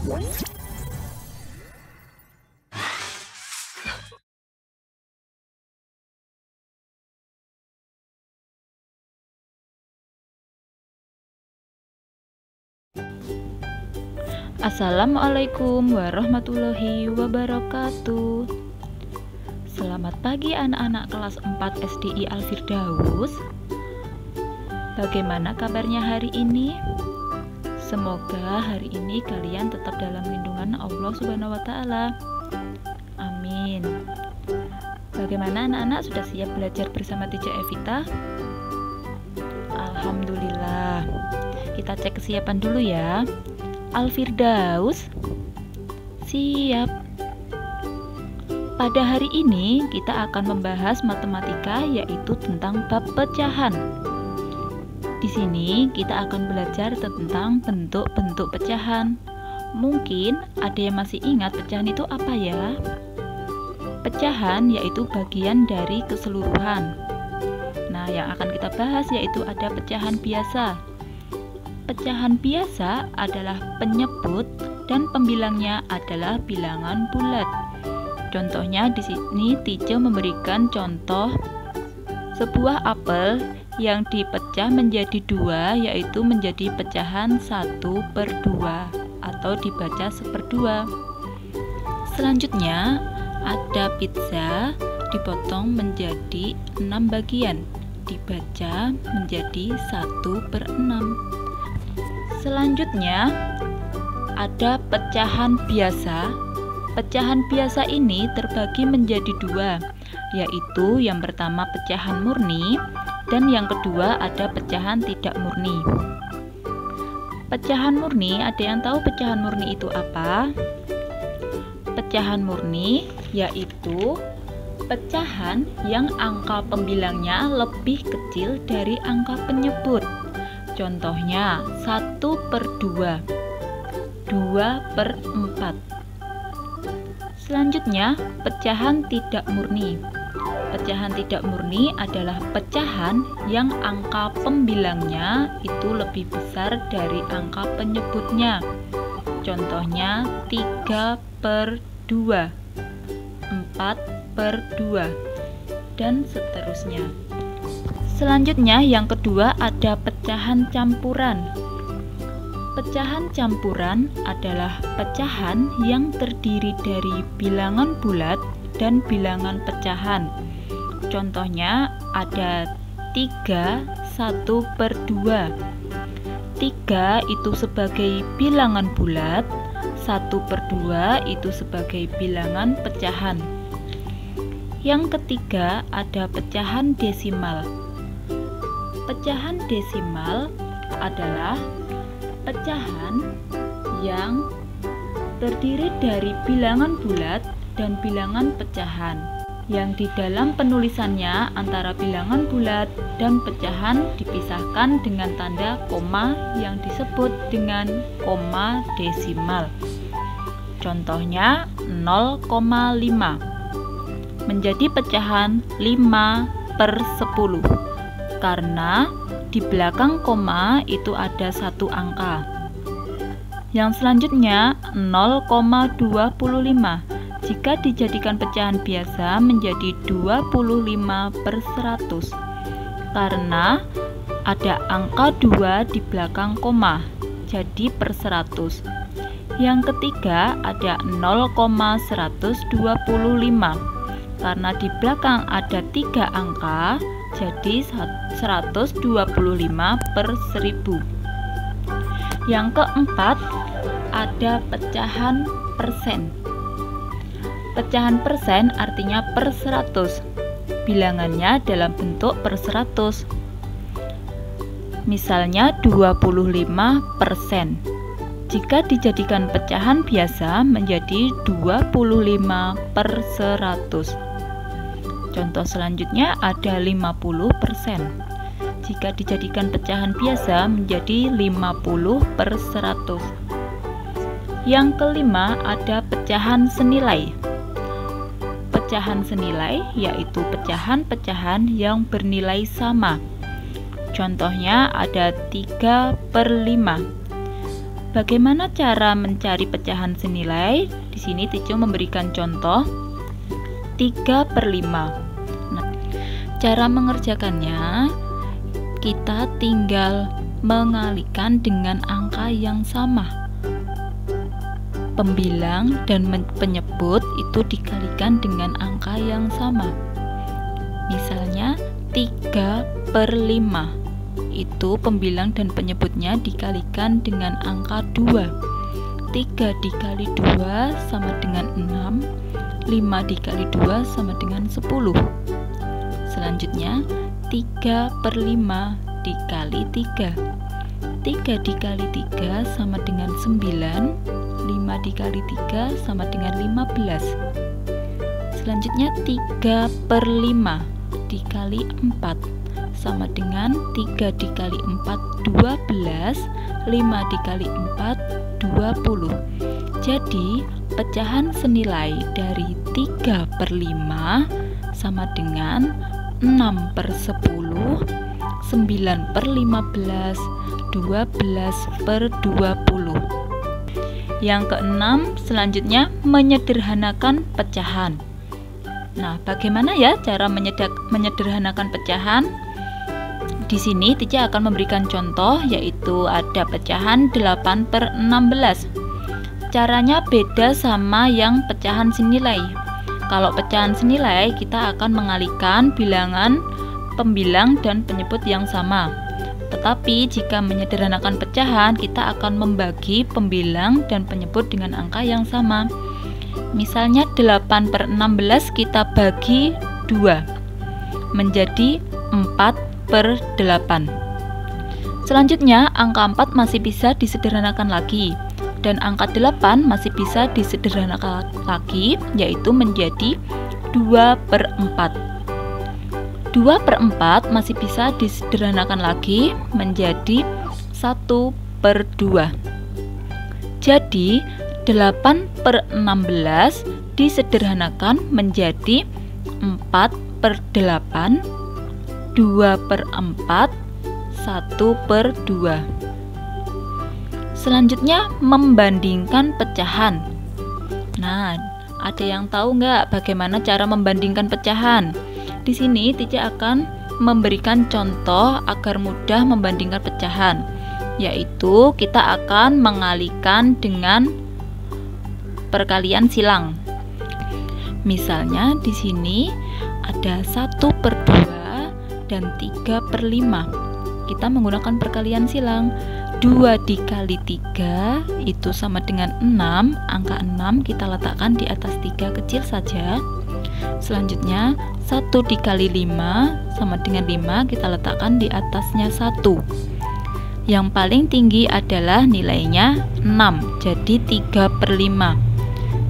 Assalamualaikum warahmatullahi wabarakatuh. Selamat pagi anak-anak kelas 4 SDI Al-Firdaus. Bagaimana kabarnya hari ini? Semoga hari ini kalian tetap dalam lindungan Allah Subhanahu wa taala. Amin. Bagaimana anak-anak, sudah siap belajar bersama Teacher Evita? Alhamdulillah. Kita cek kesiapan dulu ya. Al-Firdaus, siap. Pada hari ini kita akan membahas matematika, yaitu tentang bab pecahan. Di sini kita akan belajar tentang bentuk-bentuk pecahan. Mungkin ada yang masih ingat pecahan itu apa ya? Pecahan yaitu bagian dari keseluruhan. Nah, yang akan kita bahas yaitu ada pecahan biasa. Pecahan biasa adalah penyebut dan pembilangnya adalah bilangan bulat. Contohnya di sini Teacher memberikan contoh sebuah apel yang dipecah menjadi dua, yaitu menjadi pecahan 1/2 atau dibaca 1/2. Selanjutnya ada pizza dipotong menjadi 6 bagian, dibaca menjadi 1/6. Selanjutnya ada pecahan biasa. Pecahan biasa ini terbagi menjadi dua, yaitu yang pertama pecahan murni dan yang kedua ada pecahan tidak murni. Pecahan murni, ada yang tahu pecahan murni itu apa? Pecahan murni yaitu pecahan yang angka pembilangnya lebih kecil dari angka penyebut. Contohnya 1/2, 2/4. Selanjutnya, pecahan tidak murni. Pecahan tidak murni adalah pecahan yang angka pembilangnya itu lebih besar dari angka penyebutnya. Contohnya 3/2, 4/2, dan seterusnya. Selanjutnya yang kedua ada pecahan campuran. Pecahan campuran adalah pecahan yang terdiri dari bilangan bulat dan bilangan pecahan. Contohnya ada 3 1/2. 3 itu sebagai bilangan bulat, 1/2 itu sebagai bilangan pecahan. Yang ketiga ada pecahan desimal. Pecahan desimal adalah pecahan yang terdiri dari bilangan bulat dan bilangan pecahan, yang di dalam penulisannya antara bilangan bulat dan pecahan dipisahkan dengan tanda koma yang disebut dengan koma desimal. Contohnya 0,5 menjadi pecahan 5/10. Karena di belakang koma itu ada satu angka. Yang selanjutnya 0,25 jika dijadikan pecahan biasa menjadi 25/100 karena ada angka 2 di belakang koma, jadi per 100. Yang ketiga ada 0,125 karena di belakang ada 3 angka, jadi 125/1000. Yang keempat ada pecahan persen. Pecahan persen artinya per 100. Bilangannya dalam bentuk per 100. Misalnya 25%. Jika dijadikan pecahan biasa menjadi 25/100. Contoh selanjutnya ada 50%. Jika dijadikan pecahan biasa menjadi 50/100. Yang kelima ada pecahan senilai. Pecahan senilai yaitu pecahan-pecahan yang bernilai sama. Contohnya ada 3/5. Bagaimana cara mencari pecahan senilai? Di sini Tijo memberikan contoh 3/5. Nah, cara mengerjakannya, kita tinggal mengalihkan dengan angka yang sama. Pembilang dan penyebut itu dikalikan dengan angka yang sama. Misalnya 3/5, itu pembilang dan penyebutnya dikalikan dengan angka 2. 3 dikali 2 sama dengan 6, 5 dikali 2 sama dengan 10. Selanjutnya 3/5 dikali 3. 3 dikali 3 sama dengan 9, 5 dikali 3 sama dengan 15. Selanjutnya 3/5 dikali 4 sama dengan 3 dikali 4 12, 5 dikali 4 20. Jadi pecahan senilai dari 3/5 sama dengan 6/10, 9/15, 12/20. Yang keenam, selanjutnya menyederhanakan pecahan. Nah, bagaimana ya cara menyederhanakan pecahan? Di sini Tica akan memberikan contoh, yaitu ada pecahan 8/16. Caranya beda sama yang pecahan senilai. Kalau pecahan senilai, kita akan mengalihkan bilangan, pembilang, dan penyebut yang sama. Tetapi jika menyederhanakan pecahan, kita akan membagi pembilang dan penyebut dengan angka yang sama. Misalnya 8/16 kita bagi 2 menjadi 4/8. Selanjutnya angka 4 masih bisa disederhanakan lagi, dan angka 8 masih bisa disederhanakan lagi, yaitu menjadi 2/4. 2/4 masih bisa disederhanakan lagi menjadi 1/2. Jadi 8/16 disederhanakan menjadi 4/8, 2/4, 1/2. Selanjutnya membandingkan pecahan. Nah, ada yang tahu nggak bagaimana cara membandingkan pecahan? Di sini Tica akan memberikan contoh agar mudah membandingkan pecahan, yaitu kita akan mengalihkan dengan perkalian silang. Misalnya di sini ada 1/2 dan 3/5. Kita menggunakan perkalian silang. 2 dikali 3 itu sama dengan 6. Angka 6 kita letakkan di atas 3 kecil saja. Selanjutnya 1 dikali 5 sama dengan 5, kita letakkan di atasnya 1. Yang paling tinggi adalah nilainya 6, jadi 3/5.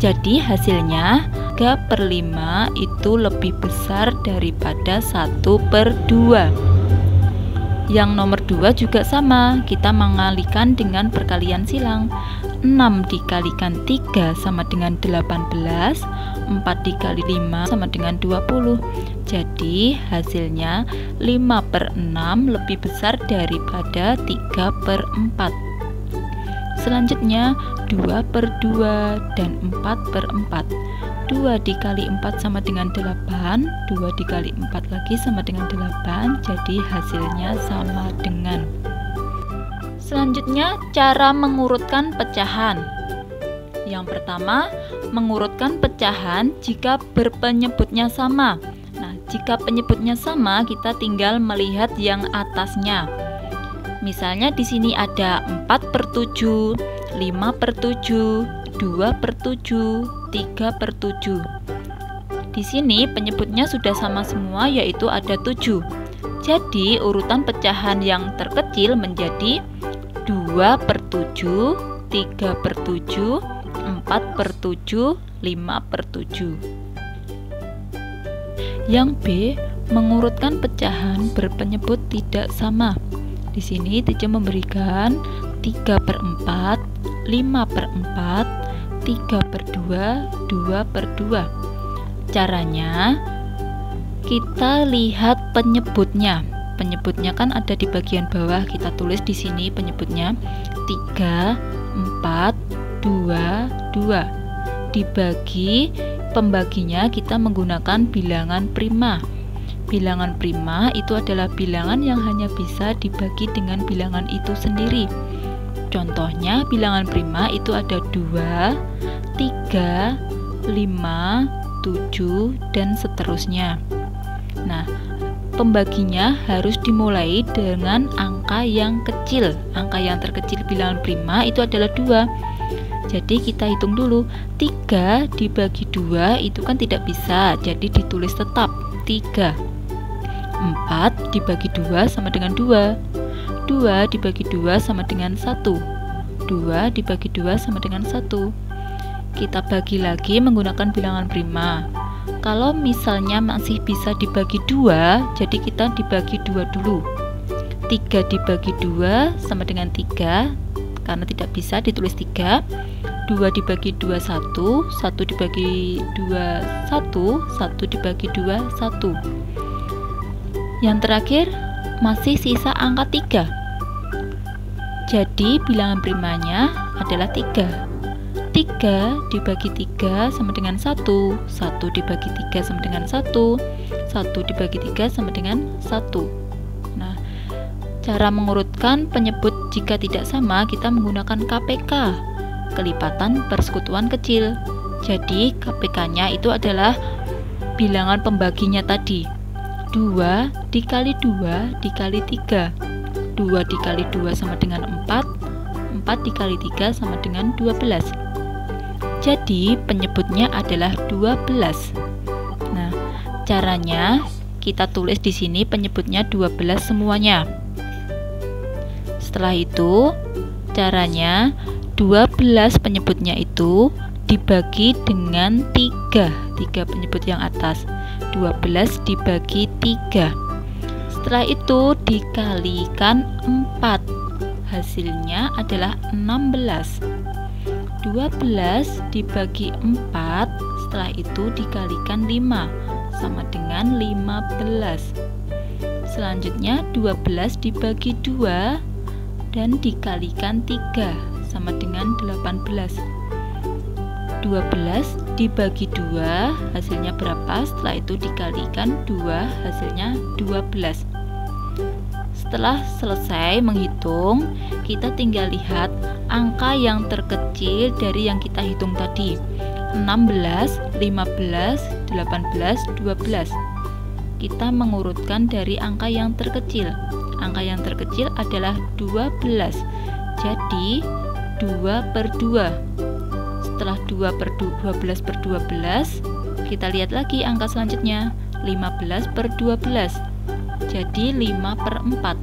Jadi hasilnya 3/5 itu lebih besar daripada 1/2. Yang nomor 2 juga sama, kita mengalihkan dengan perkalian silang. 6 dikalikan 3 sama dengan 18, 4 dikali 5 sama dengan 20. Jadi hasilnya 5/6 lebih besar daripada 3/4. Selanjutnya 2/2 dan 4/4. 2 dikali 4 sama dengan 8, 2 dikali 4 lagi sama dengan 8, jadi hasilnya sama dengan. Selanjutnya cara mengurutkan pecahan. Yang pertama, mengurutkan pecahan jika berpenyebutnya sama. Nah, jika penyebutnya sama, kita tinggal melihat yang atasnya. Misalnya di sini ada 4/7, 5/7, 2/7, 3/7. Di sini penyebutnya sudah sama semua, yaitu ada 7. Jadi urutan pecahan yang terkecil menjadi 2/7, 3/7, 4/7, 5/7. Yang B, mengurutkan pecahan berpenyebut tidak sama. Di sini Tica memberikan 3/4, 5/4, 3/2, 2/2. Caranya, kita lihat penyebutnya. Penyebutnya kan ada di bagian bawah, kita tulis di sini penyebutnya 3, 4, 2, 2. Dibagi, pembaginya kita menggunakan bilangan prima. Bilangan prima itu adalah bilangan yang hanya bisa dibagi dengan bilangan itu sendiri. Contohnya bilangan prima itu ada 2, 3, 5, 7, dan seterusnya. Nah, pembaginya harus dimulai dengan angka yang kecil. Angka yang terkecil bilangan prima itu adalah 2. Jadi kita hitung dulu, 3 dibagi 2 itu kan tidak bisa, jadi ditulis tetap 3. 4 dibagi 2 sama dengan 2. 2 dibagi 2 sama dengan 1. 2 dibagi 2 sama dengan 1. Kita bagi lagi menggunakan bilangan prima. Kalau misalnya masih bisa dibagi 2, jadi kita dibagi 2 dulu. 3 dibagi 2 sama dengan 3. Karena tidak bisa ditulis 3. 2 dibagi 2 1, 1 dibagi 2 1, 1 dibagi 2 1. Yang terakhir masih sisa angka 3. Jadi bilangan primanya adalah 3. 3 dibagi 3 sama dengan 1. 1 dibagi 3 sama dengan 1. 1 dibagi 3 sama dengan 1. Nah, cara mengurutkan penyebut jika tidak sama kita menggunakan KPK, kelipatan persekutuan kecil. Jadi KPK-nya itu adalah bilangan pembaginya tadi. 2 dikali 2 dikali 3. 2 dikali 2 sama dengan 4. 4 dikali 3 sama dengan 12. Jadi penyebutnya adalah 12. Nah, caranya kita tulis di sini penyebutnya 12 semuanya. Setelah itu, caranya 12 penyebutnya itu dibagi dengan 3 penyebut yang atas. 12 dibagi 3. Setelah itu dikalikan 4. Hasilnya adalah 16. 12 dibagi 4, setelah itu dikalikan 5 sama dengan 15. Selanjutnya 12 dibagi 2 dan dikalikan 3 sama dengan 18. 12 dibagi 2 hasilnya berapa? Setelah itu dikalikan 2 hasilnya 12. Setelah selesai menghitung, kita tinggal lihat angka yang terkecil dari yang kita hitung tadi. 16, 15, 18, 12. Kita mengurutkan dari angka yang terkecil. Angka yang terkecil adalah 12. Jadi 2 per 2. Setelah 2 per 12 per 12, kita lihat lagi angka selanjutnya, 15 per 12. Jadi 5 per 4.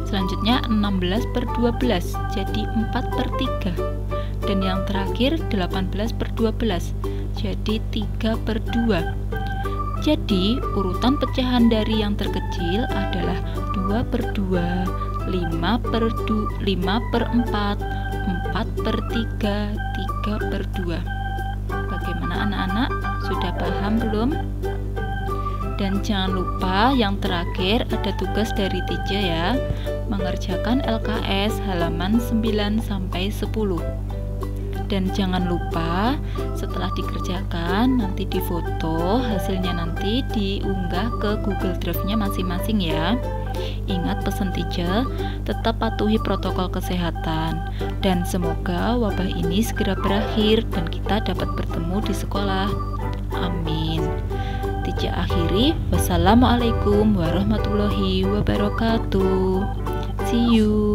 Selanjutnya 16 per 12, jadi 4 per 3. Dan yang terakhir 18 per 12, jadi 3 per 2. Jadi urutan pecahan dari yang terkecil adalah 2 per 2, 5 per 4, 4 per 3, 3 per 2. Bagaimana anak-anak? Sudah paham belum? Dan jangan lupa yang terakhir ada tugas dari teacher ya, mengerjakan LKS halaman 9 sampai 10. Dan jangan lupa setelah dikerjakan nanti difoto, hasilnya nanti diunggah ke Google Drive-nya masing-masing ya. Ingat pesan teacher, tetap patuhi protokol kesehatan dan semoga wabah ini segera berakhir dan kita dapat bertemu di sekolah. Amin. Teacher akhiri, wassalamualaikum warahmatullahi wabarakatuh. See you.